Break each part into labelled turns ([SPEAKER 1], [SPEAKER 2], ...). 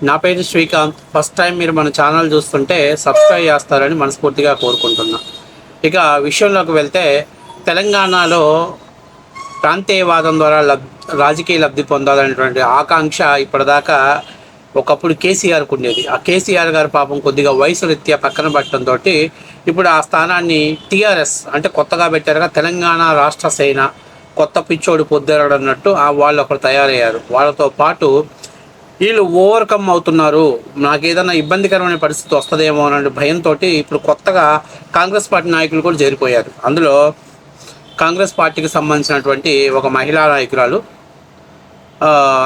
[SPEAKER 1] నా పేరు Srikanth. First time మీరు మన ఛానల్ చూస్తుంటే సబ్స్క్రైబ్ చేస్తారని మనస్ఫూర్తిగా కోరుకుంటున్నా. ఇక విషయంలోకి వెళ్తే, తెలంగాణలో ప్రాంతీయవాదం ద్వారా రాజకీయ లబ్ధి పొందాలనేటువంటి ఆకాంక్ష ఇప్పటిదాకా ఒకప్పుడు కేసీఆర్కు ఉండేది. ఆ కేసీఆర్ గారు పాపం కొద్దిగా వయసు రీత్యా పక్కన పట్టడంతో ఇప్పుడు ఆ స్థానాన్ని టీఆర్ఎస్ అంటే కొత్తగా పెట్టారుగా తెలంగాణ రాష్ట్ర సేన, కొత్త పిచ్చోడు పొద్దురాడు అన్నట్టు వాళ్ళు ఒకరు తయారయ్యారు. వాళ్ళతో పాటు వీళ్ళు ఓవర్కమ్ అవుతున్నారు, నాకు ఏదైనా ఇబ్బందికరమైన పరిస్థితి వస్తుందేమో అనే భయంతో ఇప్పుడు కొత్తగా కాంగ్రెస్ పార్టీ నాయకులు కూడా చేరిపోయారు. అందులో కాంగ్రెస్ పార్టీకి సంబంధించినటువంటి ఒక మహిళా నాయకురాలు,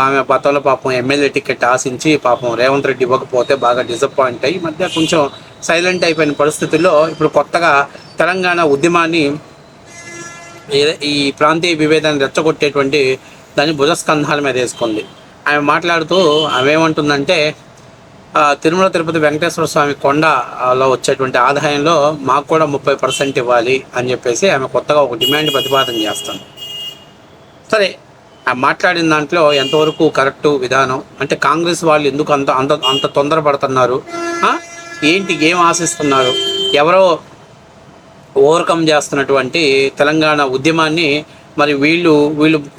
[SPEAKER 1] ఆమె గతంలో పాపం ఎమ్మెల్యే టికెట్ ఆశించి పాపం రేవంత్ రెడ్డి ఇవ్వకపోతే బాగా డిసప్పాయింట్ అయ్యి మధ్య కొంచెం సైలెంట్ అయిపోయిన పరిస్థితుల్లో ఇప్పుడు కొత్తగా తెలంగాణ ఉద్యమాన్ని, ఈ ప్రాంతీయ విభేదాన్ని రెచ్చగొట్టేటువంటి దాన్ని భుజస్కంధాల మీద వేసుకుంది. ఆమె మాట్లాడుతూ ఆమె ఏమంటుందంటే, తిరుమల తిరుపతి వెంకటేశ్వర స్వామి కొండలో వచ్చేటువంటి ఆదాయంలో మాకు కూడా 30% ఇవ్వాలి అని చెప్పేసి ఆమె కొత్తగా ఒక డిమాండ్ ప్రతిపాదన చేస్తాను. సరే, ఆ మాట్లాడిన దాంట్లో ఎంతవరకు కరెక్టు విధానం అంటే, కాంగ్రెస్ వాళ్ళు ఎందుకు అంత అంత అంత తొందరపడుతున్నారు, ఏంటి, ఏం ఆశిస్తున్నారు, ఎవరో ఓవర్కమ్ చేస్తున్నటువంటి తెలంగాణ ఉద్యమాన్ని మరి వీళ్ళు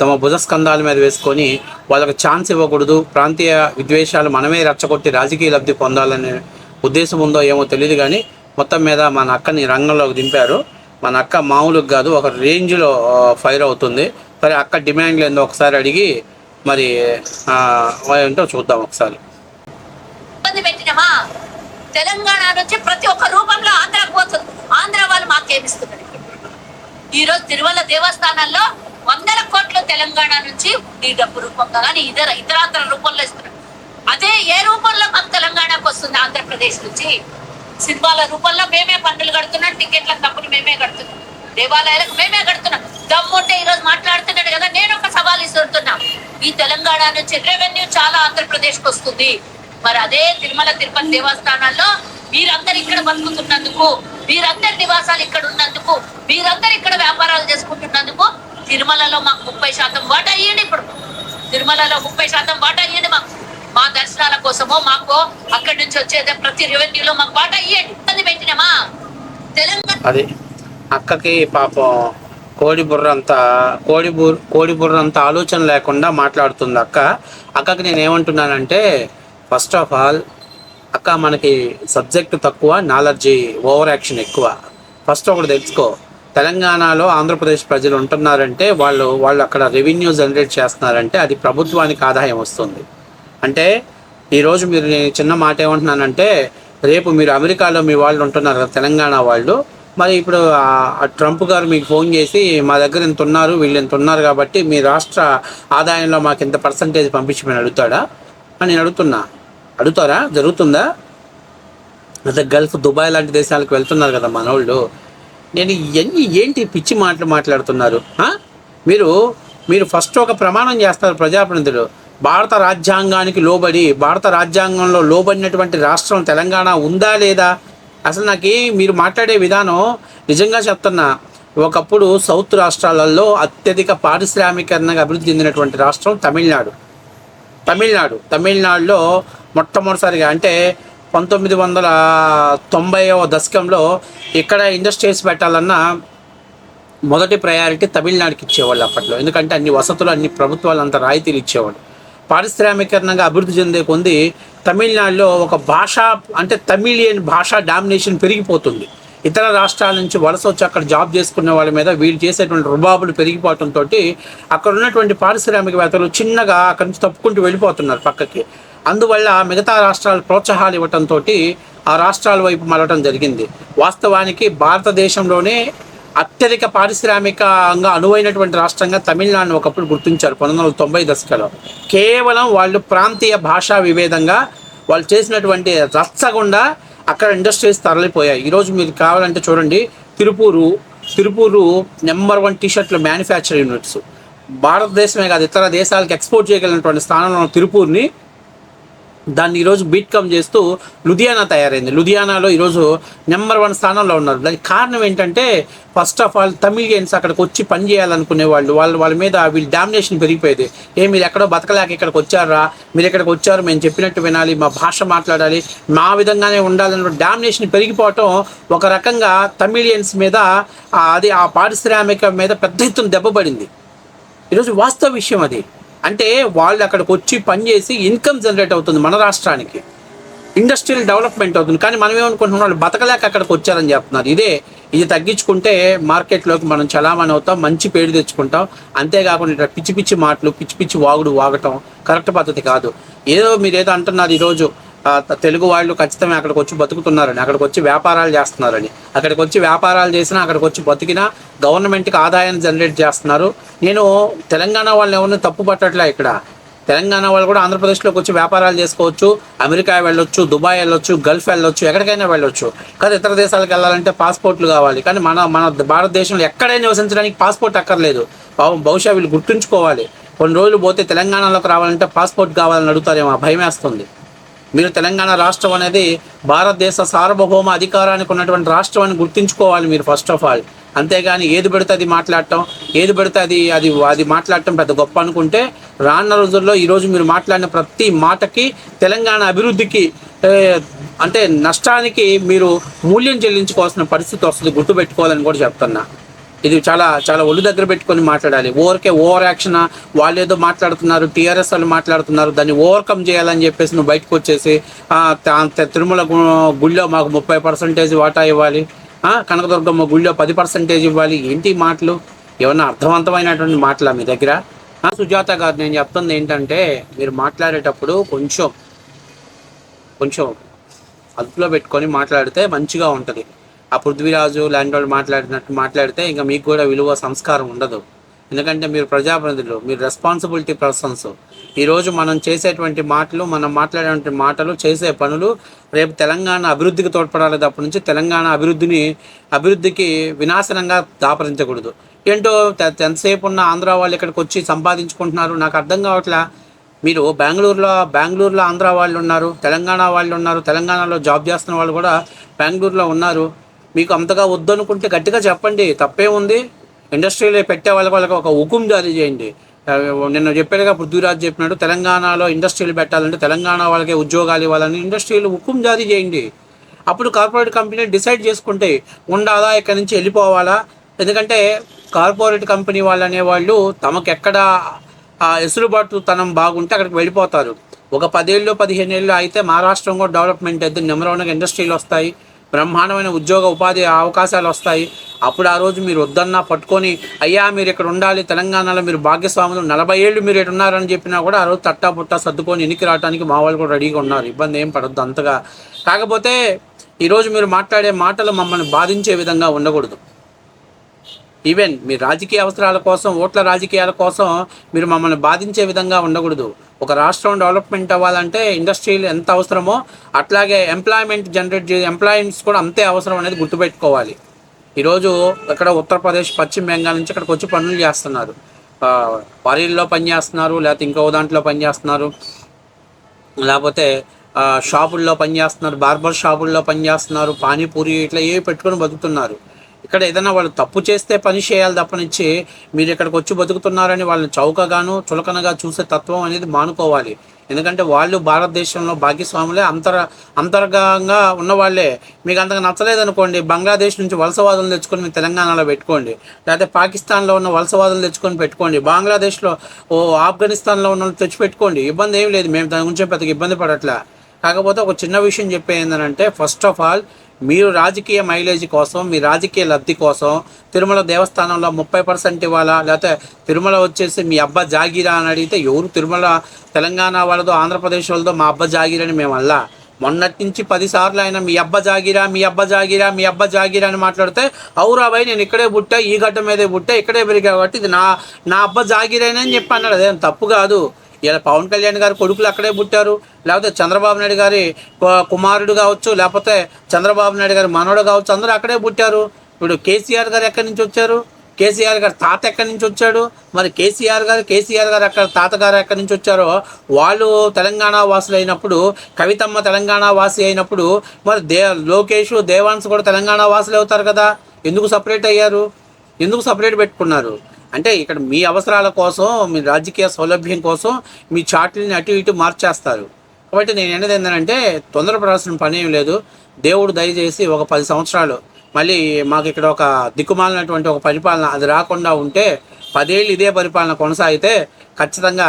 [SPEAKER 1] తమ భుజస్కంధాల మీద వేసుకొని వాళ్ళకి ఛాన్స్ ఇవ్వకూడదు, ప్రాంతీయ విద్వేషాలు మనమే రెచ్చగొట్టి రాజకీయ లబ్ధి పొందాలనే ఉద్దేశం ఉందో ఏమో తెలియదు. కానీ మొత్తం మీద మన అక్కని రంగంలోకి దింపారు. మన అక్క మామూలుగా కాదు, ఒక రేంజ్లో ఫైర్ అవుతుంది. సరే, అక్క డిమాండ్లు ఏందో ఒకసారి అడిగి మరి ఏంటో చూద్దాం ఒకసారి.
[SPEAKER 2] తెలంగాణ నుంచి ప్రతి ఒక్క రూపంలో ఆంధ్రాకు పోతుంది. ఆంధ్ర వాళ్ళు మాకేమిస్తున్నారు? ఈ రోజు తిరుమల దేవస్థానాల్లో 100 కోట్లు తెలంగాణ నుంచి ఈ డబ్బు రూపంగా కానీ ఇతరాతర రూపంలో ఇస్తున్నారు. అదే ఏ రూపంలో మాకు తెలంగాణకు వస్తుంది? ఆంధ్రప్రదేశ్ నుంచి సినిమాల రూపంలో మేమే పన్నులు కడుతున్నాం, టికెట్లకు డబ్బులు మేమే కడుతున్నాం, దేవాలయాలకు మేమే కడుతున్నాం. దమ్ముంటే ఈ రోజు మాట్లాడుతున్నాడు కదా, నేను ఒక సవాల్ ఇస్తున్నా. ఈ తెలంగాణ నుంచి రెవెన్యూ చాలా ఆంధ్రప్రదేశ్కి వస్తుంది. మరి అదే తిరుమల తిరుపతి దేవస్థానాల్లో మీరందరు ఇక్కడ బతుకుతున్నందుకు, మీరందరి నివాసాలు ఇక్కడ ఉన్నందుకు, మీరందరు ఇక్కడ వ్యాపారాలు చేసుకుంటున్నందుకు తిరుమలలో మాకు 30% వాటా ఇవ్వండి. ఇప్పుడు తిరుమలలో 30% వాటా ఇవ్వండి. మా దర్శనాల కోసమో మాకు అక్కడి నుంచి వచ్చేదే ప్రతి రెవెన్యూలో మాకు వాటా ఇవ్వండి. అది పెట్టినామా తెలంగాణ?
[SPEAKER 1] అది అక్కకి పాపం కోడి బుర్ర అంత ఆలోచన లేకుండా మాట్లాడుతుంది అక్కకి నేను ఏమంటున్నానంటే, ఫస్ట్ ఆఫ్ ఆల్ అక్క, మనకి సబ్జెక్టు తక్కువ, నాలెడ్జి ఓవర్ యాక్షన్ ఎక్కువ. ఫస్ట్ ఒకటి తెలుసుకో, తెలంగాణలో ఆంధ్రప్రదేశ్ ప్రజలు ఉంటున్నారంటే వాళ్ళు అక్కడ రెవెన్యూ జనరేట్ చేస్తున్నారంటే అది ప్రభుత్వానికి ఆదాయం వస్తుంది. అంటే ఈరోజు మీరు, నేను చిన్న మాట ఏమంటున్నానంటే, రేపు మీరు అమెరికాలో మీ వాళ్ళు ఉంటున్నారు కదా తెలంగాణ వాళ్ళు, మరి ఇప్పుడు ట్రంప్ గారు మీకు ఫోన్ చేసి మా దగ్గర ఇంత ఉన్నారు, వీళ్ళు ఇంత ఉన్నారు కాబట్టి మీ రాష్ట్ర ఆదాయంలో మాకు ఇంత పర్సంటేజ్ పంపించమని అడుగుతాడా అని నేను అడుగుతారా? జరుగుతుందా? అదే గల్ఫ్, దుబాయ్ లాంటి దేశాలకు వెళ్తున్నారు కదా మనోళ్ళు. నేను ఇవన్నీ ఏంటి పిచ్చి మాటలు మాట్లాడుతున్నారు? మీరు ఫస్ట్ ఒక ప్రమాణం చేస్తారు ప్రజాప్రతినిధులు, భారత రాజ్యాంగానికి లోబడి, భారత రాజ్యాంగంలో లోబడినటువంటి రాష్ట్రం తెలంగాణ ఉందా లేదా? అసలు మీరు మాట్లాడే విధానం నిజంగా చెప్తున్నా, ఒకప్పుడు సౌత్ రాష్ట్రాలలో అత్యధిక పారిశ్రామికరణగా అభివృద్ధి చెందినటువంటి రాష్ట్రం తమిళనాడులో మొట్టమొదటిసారిగా అంటే 1990వ దశకంలో ఇక్కడ ఇండస్ట్రీస్ పెట్టాలన్నా మొదటి ప్రయారిటీ తమిళనాడుకి ఇచ్చేవాళ్ళు అప్పట్లో. ఎందుకంటే అన్ని వసతులు, అన్ని ప్రభుత్వాలు అంత రాయితీలు ఇచ్చేవాళ్ళు. పారిశ్రామికరణంగా అభివృద్ధి చెందే కొంది తమిళనాడులో ఒక భాష అంటే తమిళియన్ భాషా డామినేషన్ పెరిగిపోతుంది. ఇతర రాష్ట్రాల నుంచి వలస వచ్చి అక్కడ జాబ్ చేసుకునే వాళ్ళ మీద వీళ్ళు చేసేటువంటి రుబాబులు పెరిగిపోవడంతో అక్కడ ఉన్నటువంటి పారిశ్రామికవేత్తలు చిన్నగా అక్కడి నుంచి తప్పుకుంటూ వెళ్ళిపోతున్నారు పక్కకి. అందువల్ల మిగతా రాష్ట్రాలు ప్రోత్సాహాలు ఇవ్వడంతో ఆ రాష్ట్రాల వైపు మళ్ళటం జరిగింది. వాస్తవానికి భారతదేశంలోనే అత్యధిక పారిశ్రామికంగా అనువైనటువంటి రాష్ట్రంగా తమిళనాడును ఒకప్పుడు గుర్తించారు 1990 దశకలో. కేవలం వాళ్ళు ప్రాంతీయ భాషా విభేదంగా వాళ్ళు చేసినటువంటి రచ్చగుండా అక్కడ ఇండస్ట్రీస్ తరలిపోయాయి. ఈరోజు మీరు కావాలంటే చూడండి, తిరుపూరు #1 టీషర్ట్ల మ్యానుఫ్యాక్చరింగ్ యూనిట్స్, భారతదేశమే కాదు ఇతర దేశాలకు ఎక్స్పోర్ట్ చేయగలిగినటువంటి స్థానంలో తిరుపూర్ని దాన్ని ఈరోజు బీట్కమ్ చేస్తూ లుధియానా తయారైంది. లుధియానాలో ఈరోజు నెంబర్ 1 స్థానంలో ఉన్నారు. దానికి కారణం ఏంటంటే ఫస్ట్ ఆఫ్ ఆల్ తమిళియన్స్ అక్కడికి వచ్చి పని చేయాలనుకునే వాళ్ళ మీద వీళ్ళు డామినేషన్ పెరిగిపోయేది. మీరు ఎక్కడో బతకలేక ఇక్కడికి వచ్చారా, మీరు ఇక్కడికి వచ్చారు, మేము చెప్పినట్టు వినాలి, మా భాష మాట్లాడాలి, మా విధంగానే ఉండాలన్న డామినేషన్ పెరిగిపోవటం ఒక రకంగా తమిళియన్స్ మీద ఆ పారిశ్రామిక మీద పెద్ద ఎత్తున దెబ్బపడింది. ఈరోజు వాస్తవ విషయం అది. అంటే వాళ్ళు అక్కడికి వచ్చి పనిచేసి ఇన్కమ్ జనరేట్ అవుతుంది మన రాష్ట్రానికి, ఇండస్ట్రియల్ డెవలప్మెంట్ అవుతుంది. కానీ మనం ఏమనుకుంటున్నాం, వాళ్ళు బతకలేక అక్కడికి వచ్చారని చెప్తున్నారు. ఇది తగ్గించుకుంటే మార్కెట్లోకి మనం చలామణి అవుతాం, మంచి పేరు తెచ్చుకుంటాం. అంతేకాకుండా ఇట్లా పిచ్చి పిచ్చి మాటలు, పిచ్చి పిచ్చి వాగటం కరెక్ట్ పద్ధతి కాదు. మీరేదో అంటున్నారు ఈరోజు తెలుగు వాళ్ళు ఖచ్చితంగా అక్కడికి వచ్చి బతుకుతున్నారని, అక్కడికి వచ్చి వ్యాపారాలు చేస్తున్నారని. అక్కడికి వచ్చి వ్యాపారాలు చేసినా, అక్కడికి వచ్చి బతికినా గవర్నమెంట్కి ఆదాయాన్ని జనరేట్ చేస్తున్నారు. నేను తెలంగాణ వాళ్ళని ఎవరిని తప్పు పట్టట్లే. ఇక్కడ తెలంగాణ వాళ్ళు కూడా ఆంధ్రప్రదేశ్లోకి వచ్చి వ్యాపారాలు చేసుకోవచ్చు, అమెరికా వెళ్ళొచ్చు, దుబాయ్ వెళ్ళొచ్చు, గల్ఫ్ వెళ్ళొచ్చు, ఎక్కడికైనా వెళ్ళొచ్చు. కానీ ఇతర దేశాలకు వెళ్ళాలంటే పాస్పోర్ట్లు కావాలి. కానీ మన భారతదేశంలో ఎక్కడైనా నివసించడానికి పాస్పోర్ట్ అక్కర్లేదు. బహుశా వీళ్ళు గుర్తుంచుకోవాలి. కొన్ని రోజులు పోతే తెలంగాణలోకి రావాలంటే పాస్పోర్ట్ కావాలని అడుగుతారేమో, భయం వేస్తుంది. మీరు తెలంగాణ రాష్ట్రం అనేది భారతదేశ సార్వభౌమ అధికారానికి ఉన్నటువంటి రాష్ట్రం అని గుర్తుంచుకోవాలి మీరు ఫస్ట్ ఆఫ్ ఆల్. అంతేగాని ఏది పెడితే అది మాట్లాడటం, ఏది పెడితే అది మాట్లాడటం పెద్ద గొప్ప అనుకుంటే రానున్న రోజుల్లో ఈరోజు మీరు మాట్లాడిన ప్రతి మాటకి తెలంగాణ అభివృద్ధికి అంటే నష్టానికి మీరు మూల్యం చెల్లించుకోవాల్సిన పరిస్థితి వస్తుంది. గుర్తుపెట్టుకోవాలని కూడా చెప్తున్నా. ఇది చాలా చాలా ఒళ్ళు దగ్గర పెట్టుకొని మాట్లాడాలి. ఓవర్ యాక్షన్, వాళ్ళు ఏదో మాట్లాడుతున్నారు, టీఆర్ఎస్ వాళ్ళు మాట్లాడుతున్నారు, దాన్ని ఓవర్కమ్ చేయాలని చెప్పేసి నువ్వు బయటకు వచ్చేసి తిరుమల గుళ్ళో మాకు 30% వాటా ఇవ్వాలి, కనకదుర్గమ్మ గుళ్ళో 10% ఇవ్వాలి. ఏంటి మాటలు? ఏమన్నా అర్థవంతమైనటువంటి మాటలా మీ దగ్గర? సుజాత గారు, నేను చెప్తుంది ఏంటంటే మీరు మాట్లాడేటప్పుడు కొంచెం అదుపులో పెట్టుకొని మాట్లాడితే మంచిగా ఉంటుంది. ఆ పృథ్వీరాజు లాంటి వాళ్ళు మాట్లాడితే ఇంకా మీకు కూడా విలువ సంస్కారం ఉండదు. ఎందుకంటే మీరు ప్రజాప్రతినిధులు, మీరు రెస్పాన్సిబిలిటీ పర్సన్స్. ఈరోజు మనం చేసేటువంటి మాటలు, మనం మాట్లాడేటువంటి మాటలు, చేసే పనులు రేపు తెలంగాణ అభివృద్ధికి తోడ్పడాలి తప్ప నుంచి తెలంగాణ అభివృద్ధికి వినాశనంగా దాపరించకూడదు. ఏంటో ఎంతసేపు ఉన్న ఆంధ్ర వాళ్ళు ఇక్కడికి వచ్చి సంపాదించుకుంటున్నారు, నాకు అర్థం కావట్లే. మీరు బెంగళూరులో ఆంధ్ర వాళ్ళు ఉన్నారు, తెలంగాణ వాళ్ళు ఉన్నారు, తెలంగాణలో జాబ్ చేస్తున్న వాళ్ళు కూడా బెంగళూరులో ఉన్నారు. మీకు అంతగా వద్దనుకుంటే గట్టిగా చెప్పండి, తప్పే ఉంది. ఇండస్ట్రీలో పెట్టే వాళ్ళకి ఒక హుకుం జారీ చేయండి. నిన్న చెప్పాడుగా పృథ్వీరాజ్ చెప్పినట్టు తెలంగాణలో ఇండస్ట్రీలు పెట్టాలంటే తెలంగాణ వాళ్ళకే ఉద్యోగాలు ఇవ్వాలని ఇండస్ట్రీలు హుకుం జారీ చేయండి. అప్పుడు కార్పొరేట్ కంపెనీలు డిసైడ్ చేసుకుంటే ఉండాలా, ఇక్కడి నుంచి వెళ్ళిపోవాలా. ఎందుకంటే కార్పొరేట్ కంపెనీ వాళ్ళు అనేవాళ్ళు తమకు ఎక్కడ ఎసులుబాటుతనం బాగుంటే అక్కడికి వెళ్ళిపోతారు. ఒక 10 ఏళ్ళు 15 ఏళ్ళు అయితే మా రాష్ట్రం కూడా డెవలప్మెంట్ అయితే నెంబర్ 1గా ఇండస్ట్రీలు వస్తాయి, బ్రహ్మాండమైన ఉపాధి అవకాశాలు వస్తాయి. అప్పుడు ఆ రోజు మీరు వద్దన్నా పట్టుకొని అయ్యా మీరు ఇక్కడ ఉండాలి, తెలంగాణలో మీరు భాగ్యస్వాములు, 40 ఏళ్ళు మీరు ఇక్కడ ఉన్నారని చెప్పినా కూడా ఆ రోజు తట్టా సర్దుకొని ఎన్నికి రావడానికి మా వాళ్ళు కూడా రెడీగా ఉన్నారు. ఇబ్బంది ఏం పడద్దు అంతగా. కాకపోతే ఈరోజు మీరు మాట్లాడే మాటలు మమ్మల్ని బాధించే విధంగా ఉండకూడదు. ఈవెన్ మీ రాజకీయ అవసరాల కోసం, ఓట్ల రాజకీయాల కోసం మీరు మమ్మల్ని బాధించే విధంగా ఉండకూడదు. ఒక రాష్ట్రం డెవలప్మెంట్ అవ్వాలంటే ఇండస్ట్రీలు ఎంత అవసరమో అట్లాగే ఎంప్లాయ్మెంట్స్ కూడా అంతే అవసరం అనేది గుర్తుపెట్టుకోవాలి. ఈరోజు ఇక్కడ ఉత్తరప్రదేశ్, పశ్చిమ బెంగాల్ నుంచి ఇక్కడికి వచ్చి పనులు చేస్తున్నారు. క్వారీల్లో పనిచేస్తున్నారు, లేకపోతే ఇంకో దాంట్లో పనిచేస్తున్నారు, లేకపోతే షాపుల్లో పనిచేస్తున్నారు, బార్బర్ షాపుల్లో పనిచేస్తున్నారు, పానీపూరి ఇట్లా ఏవి పెట్టుకొని బతుకుతున్నారు. ఇక్కడ ఏదైనా వాళ్ళు తప్పు చేస్తే పని చేయాలి తప్పనిచ్చి మీరు ఇక్కడికి వచ్చి బతుకుతున్నారని వాళ్ళని చౌకగాను చులకనగా చూసే తత్వం అనేది మానుకోవాలి. ఎందుకంటే వాళ్ళు భారతదేశంలో భాగ్యస్వాములే, అంతర్గతంగా ఉన్నవాళ్ళే. మీకు అంతగా నచ్చలేదనుకోండి, బంగ్లాదేశ్ నుంచి వలసవాదులు తెచ్చుకొని మీరు తెలంగాణలో పెట్టుకోండి, లేకపోతే పాకిస్తాన్లో ఉన్న వలసవాదులు తెచ్చుకొని పెట్టుకోండి, బంగ్లాదేశ్లో ఆఫ్ఘనిస్తాన్లో ఉన్న తెచ్చి పెట్టుకోండి. ఇబ్బంది ఏం లేదు, మేము దాని గురించి పెద్దగా ఇబ్బంది పడట్లే. కాకపోతే ఒక చిన్న విషయం చెప్పేందంటే ఫస్ట్ ఆఫ్ ఆల్ మీరు రాజకీయ మైలేజ్ కోసం, మీ రాజకీయ లబ్ధి కోసం తిరుమల దేవస్థానంలో 30% ఇవ్వాలా, లేకపోతే తిరుమల వచ్చేసి మీ అబ్బా జాగీరా అని అడిగితే ఎవరు తిరుమల తెలంగాణ వాళ్ళదో ఆంధ్రప్రదేశ్ వాళ్ళదో మా అబ్బా జాగీరని మేము అల్లా. మొన్నటి నుంచి 10 సార్లు ఆయన మీ అబ్బా జాగీరా అని మాట్లాడితే అవురాబాయ్ నేను ఇక్కడే పుట్టా, ఈ గడ్డ మీదే పుట్టా, ఇక్కడే పెరిగా కాబట్టి ఇది నా అబ్బా జాగీరేనని చెప్పి అన్నాడు. అదేం తప్పు కాదు. ఇలా పవన్ కళ్యాణ్ గారి కొడుకులు అక్కడే పుట్టారు, లేకపోతే చంద్రబాబు నాయుడు గారి కుమారుడు కావచ్చు, లేకపోతే చంద్రబాబు నాయుడు గారి మనవడు కావచ్చు, అందరూ అక్కడే పుట్టారు. ఇప్పుడు కేసీఆర్ గారు ఎక్కడి నుంచి వచ్చారు? కేసీఆర్ గారు తాత ఎక్కడి నుంచి వచ్చాడు? మరి కేసీఆర్ గారు అక్కడ తాతగారు ఎక్కడి నుంచి వచ్చారో వాళ్ళు తెలంగాణ వాసులు అయినప్పుడు, కవితమ్మ తెలంగాణ వాసి అయినప్పుడు మరి లోకేష్ దేవాన్స్ కూడా తెలంగాణ వాసులు అవుతారు కదా. ఎందుకు సపరేట్ అయ్యారు? ఎందుకు సపరేట్ పెట్టుకున్నారు? అంటే ఇక్కడ మీ అవసరాల కోసం, మీ రాజకీయ సౌలభ్యం కోసం మీ చాట్లని అటు ఇటు మార్చేస్తారు. కాబట్టి నేను అనేది ఏంటంటే తొందరపడాల్సిన పని ఏం లేదు. దేవుడు దయచేసి ఒక 10 సంవత్సరాలు మళ్ళీ మాకు ఇక్కడ ఒక దిక్కుమాలినటువంటి ఒక పరిపాలన అది రాకుండా ఉంటే, 10 ఏళ్ళు ఇదే పరిపాలన కొనసాగితే ఖచ్చితంగా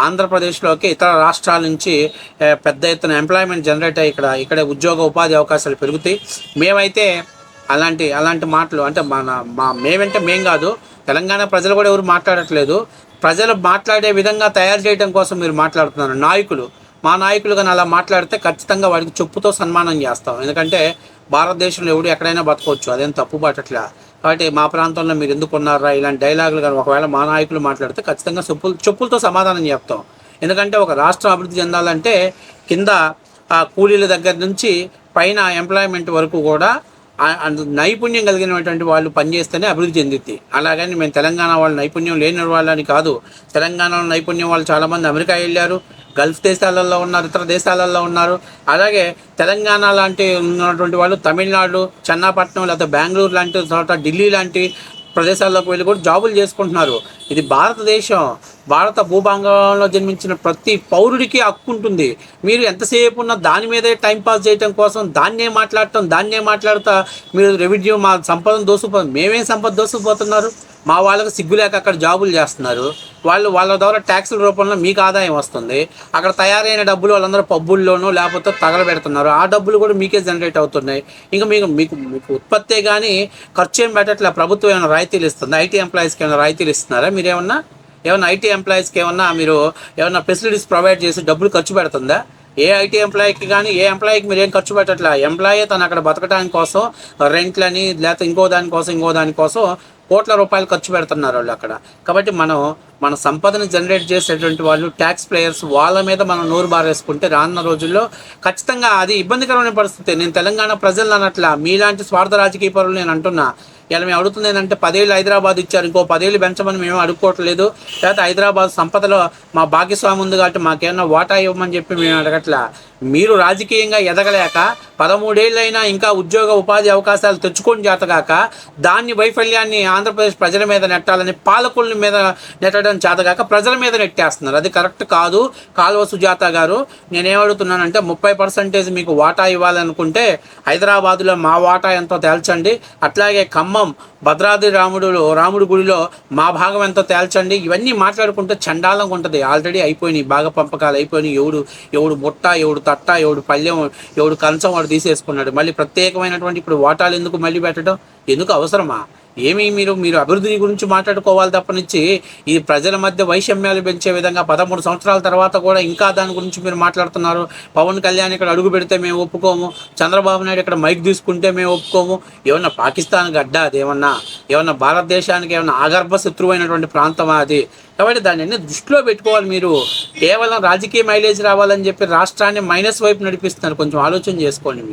[SPEAKER 1] ఆంధ్రప్రదేశ్లోకి ఇతర రాష్ట్రాల నుంచి పెద్ద ఎత్తున ఎంప్లాయ్మెంట్ జనరేట్ అయ్యి ఇక్కడ ఉద్యోగ ఉపాధి అవకాశాలు పెరుగుతాయి. మేమైతే అలాంటి మాటలు అంటే మేమంటే మేం కాదు, తెలంగాణ ప్రజలు కూడా ఎవరు మాట్లాడట్లేదు. ప్రజలు మాట్లాడే విధంగా తయారు చేయడం కోసం మీరు మాట్లాడుతున్నారు. మా నాయకులు కానీ అలా మాట్లాడితే ఖచ్చితంగా వాడికి చెప్పుతో సన్మానం చేస్తాం. ఎందుకంటే భారతదేశంలో ఎవడు ఎక్కడైనా బతకవచ్చు, అదేం తప్పు పట్టట్లే. కాబట్టి మా ప్రాంతంలో మీరు ఎందుకు ఉన్నారా ఇలాంటి డైలాగులు కానీ ఒకవేళ మా నాయకులు మాట్లాడితే ఖచ్చితంగా చెప్పులతో సమాధానం చెప్తాం. ఎందుకంటే ఒక రాష్ట్రం అభివృద్ధి చెందాలంటే కింద కూలీల దగ్గర నుంచి పైన ఎంప్లాయ్మెంట్ వరకు కూడా నైపుణ్యం కలిగినటువంటి వాళ్ళు పనిచేస్తేనే అభివృద్ధి చెందుద్ది. అలాగని మేము తెలంగాణ వాళ్ళు నైపుణ్యం లేని వాళ్ళని కాదు. తెలంగాణలో నైపుణ్యం వాళ్ళు చాలామంది అమెరికా వెళ్ళారు, గల్ఫ్ దేశాలలో ఉన్నారు, ఇతర దేశాలలో ఉన్నారు. అలాగే తెలంగాణ లాంటి ఉన్నటువంటి వాళ్ళు తమిళనాడు, చెన్నాపట్నం, లేకపోతే బెంగళూరు లాంటి తర్వాత ఢిల్లీ లాంటి ప్రదేశాల్లోకి వెళ్ళి కూడా జాబులు చేసుకుంటున్నారు. ఇది భారతదేశం. భారత భూభాగంలో జన్మించిన ప్రతి పౌరుడికి హక్కు ఉంటుంది. మీరు ఎంతసేపు ఉన్న దాని మీదే టైంపాస్ చేయడం కోసం దాన్నే మాట్లాడుతా మీరు రెవెన్యూ మా సంపదను మేమేం సంపద దోసుకుపోతున్నారు? మా వాళ్ళకు సిగ్గులేక అక్కడ జాబులు చేస్తున్నారు. వాళ్ళ ద్వారా ట్యాక్సుల రూపంలో మీకు ఆదాయం వస్తుంది. అక్కడ తయారైన డబ్బులు వాళ్ళందరూ పబ్బుల్లోనూ లేకపోతే తగలబెడుతున్నారు. ఆ డబ్బులు కూడా మీకే జనరేట్ అవుతున్నాయి. ఇంకా మీకు ఉత్పత్తే కానీ ఖర్చు ఏం పెట్టట్లే. ప్రభుత్వం ఏమైనా రాయితీలు ఇస్తుంది? ఐటీ ఎంప్లాయీస్కి ఏమైనా రాయితీలు ఇస్తున్నారా? ఏమన్నా ఐటీ ఎంప్లాయీస్కి మీరు ఏమన్నా ఫెసిలిటీస్ ప్రొవైడ్ చేసి డబ్బులు ఖర్చు పెడుతుందా? ఏ ఐటీ ఎంప్లాయీకి కానీ ఏ ఎంప్లాయీకి మీరు ఏం ఖర్చు పెట్టట్లే. ఎంప్లాయీ తను అక్కడ బతకడానికి కోసం రెంట్లని లేకపోతే ఇంకో దానికోసం కోట్ల రూపాయలు ఖర్చు పెడుతున్నారు వాళ్ళు అక్కడ. కాబట్టి మన సంపదను జనరేట్ చేసేటువంటి వాళ్ళు ట్యాక్స్ ప్లేయర్స్, వాళ్ళ మీద మనం నోరు బారేసుకుంటే రానున్న రోజుల్లో ఖచ్చితంగా అది ఇబ్బందికరమైన పరిస్థితి. నేను తెలంగాణ ప్రజలను అనట్లా, మీలాంటి స్వార్థ రాజకీయ పరులు నేను అంటున్నా. ఇలా మేము అడుగుతుంది ఏంటంటే 10 ఏళ్ళు హైదరాబాద్ ఇచ్చారు, ఇంకో 10 ఏళ్ళు పెంచమని మేము అడుక్కోవట్లేదు. లేకపోతే హైదరాబాద్ సంపదలో మా భాగస్వామి ఉంది కాబట్టి మాకేమన్నా వాటా ఇవ్వమని చెప్పి మేము అడగట్లా. మీరు రాజకీయంగా ఎదగలేక 13 ఏళ్ళైనా ఇంకా ఉద్యోగ ఉపాధి అవకాశాలు తెచ్చుకొని చేతగాక దాన్ని వైఫల్యాన్ని ఆంధ్రప్రదేశ్ ప్రజల మీద నెట్టాలని పాలకుల మీద నెట్టడం చేతగాక ప్రజల మీద నెట్టేస్తున్నారు. అది కరెక్ట్ కాదు. కాల్వ సుజాత గారు, నేనేమడుగుతున్నానంటే 30% మీకు వాటా ఇవ్వాలనుకుంటే హైదరాబాదులో మా వాటా ఎంతో తేల్చండి. అట్లాగే ఖమ్మం భద్రాద్రి రాముడు గుడిలో మా భాగం ఎంతో తేల్చండి. ఇవన్నీ మాట్లాడుకుంటే చండాలంగా ఉంటుంది. ఆల్రెడీ అయిపోయినాయి, బాగా పంపకాలు అయిపోయినాయి. ఎవడు బుట్ట, ఎవడు తట్ట, ఎవడు పళ్ళెం, ఎవడు కంచం వాడు తీసేసుకున్నాడు. మళ్ళీ ప్రత్యేకమైనటువంటి ఇప్పుడు వాటాలు ఎందుకు మళ్ళీ పెట్టడం? ఎందుకు అవసరమా? మీరు అభివృద్ధి గురించి మాట్లాడుకోవాలి తప్పనిచ్చి ఈ ప్రజల మధ్య వైషమ్యాలు పెంచే విధంగా 13 సంవత్సరాల తర్వాత కూడా ఇంకా దాని గురించి మీరు మాట్లాడుతున్నారు. పవన్ కళ్యాణ్ ఇక్కడ అడుగు పెడితే మేము ఒప్పుకోము, చంద్రబాబు నాయుడు ఇక్కడ మైక్ తీసుకుంటే మేము ఒప్పుకోము. ఏమన్నా పాకిస్తాన్ గడ్డ అదేమన్నా? ఏమన్నా భారతదేశానికి ఏమన్నా ఆగర్భ శత్రువైనటువంటి ప్రాంతమా అది? కాబట్టి దాన్ని దృష్టిలో పెట్టుకోవాలి. మీరు కేవలం రాజకీయ మైలేజ్ రావాలని చెప్పి రాష్ట్రాన్ని మైనస్ వైపు నడిపిస్తున్నారు. కొంచెం ఆలోచన చేసుకోండి.